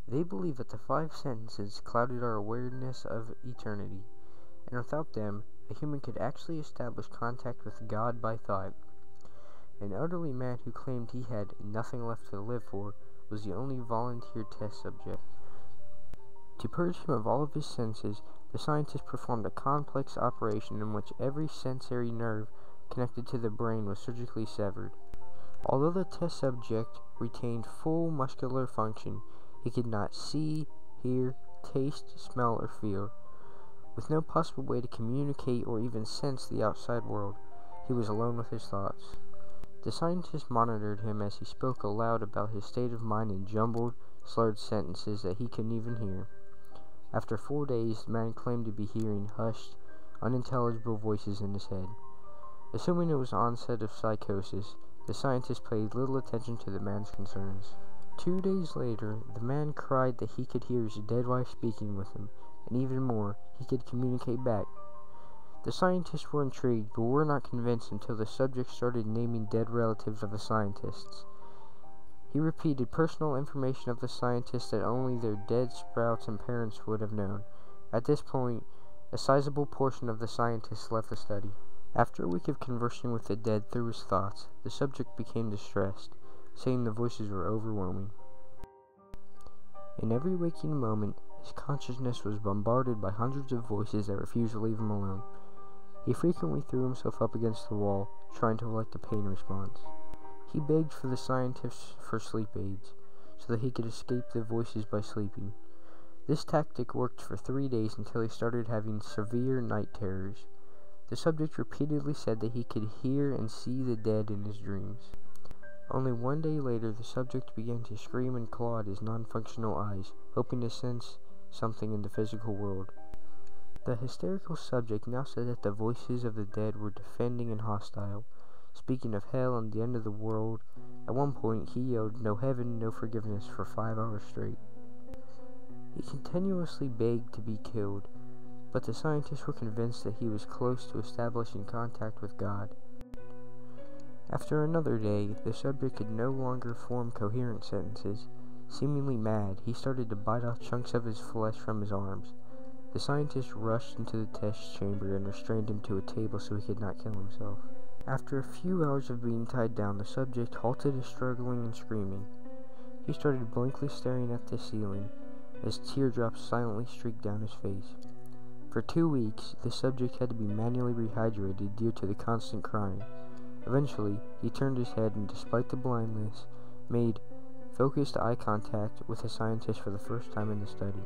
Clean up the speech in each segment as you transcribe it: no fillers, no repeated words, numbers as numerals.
They believe that the five sentences clouded our awareness of eternity, and without them, a human could actually establish contact with God by thought. An elderly man who claimed he had nothing left to live for was the only volunteer test subject. To purge him of all of his senses, the scientists performed a complex operation in which every sensory nerve connected to the brain was surgically severed. Although the test subject retained full muscular function, he could not see, hear, taste, smell, or feel. With no possible way to communicate or even sense the outside world, he was alone with his thoughts. The scientists monitored him as he spoke aloud about his state of mind in jumbled, slurred sentences that he couldn't even hear. After 4 days, the man claimed to be hearing hushed, unintelligible voices in his head. Assuming it was onset of psychosis, the scientists paid little attention to the man's concerns. 2 days later, the man cried that he could hear his dead wife speaking with him, and even more, he could communicate back. The scientists were intrigued, but were not convinced until the subject started naming dead relatives of the scientists. He repeated personal information of the scientists that only their dead sprouts and parents would have known. At this point, a sizable portion of the scientists left the study. After a week of conversing with the dead through his thoughts, the subject became distressed, saying the voices were overwhelming. In every waking moment, his consciousness was bombarded by hundreds of voices that refused to leave him alone. He frequently threw himself up against the wall, trying to collect a pain response. He begged for the scientists for sleep aids, so that he could escape the voices by sleeping. This tactic worked for 3 days until he started having severe night terrors. The subject repeatedly said that he could hear and see the dead in his dreams. Only 1 day later, the subject began to scream and claw at his non-functional eyes, hoping to sense something in the physical world. The hysterical subject now said that the voices of the dead were defending and hostile, speaking of hell and the end of the world. At one point, he yelled, "No heaven, no forgiveness," for 5 hours straight. He continuously begged to be killed, but the scientists were convinced that he was close to establishing contact with God. After another day, the subject could no longer form coherent sentences. Seemingly mad, he started to bite off chunks of his flesh from his arms. The scientists rushed into the test chamber and restrained him to a table so he could not kill himself. After a few hours of being tied down, the subject halted his struggling and screaming. He started blankly staring at the ceiling, as teardrops silently streaked down his face. For 2 weeks, the subject had to be manually rehydrated due to the constant crying. Eventually, he turned his head and, despite the blindness, made focused eye contact with the scientist for the first time in the study.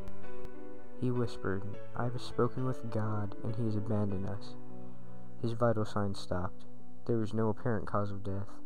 He whispered, "I have spoken with God, and he has abandoned us." His vital signs stopped. There was no apparent cause of death.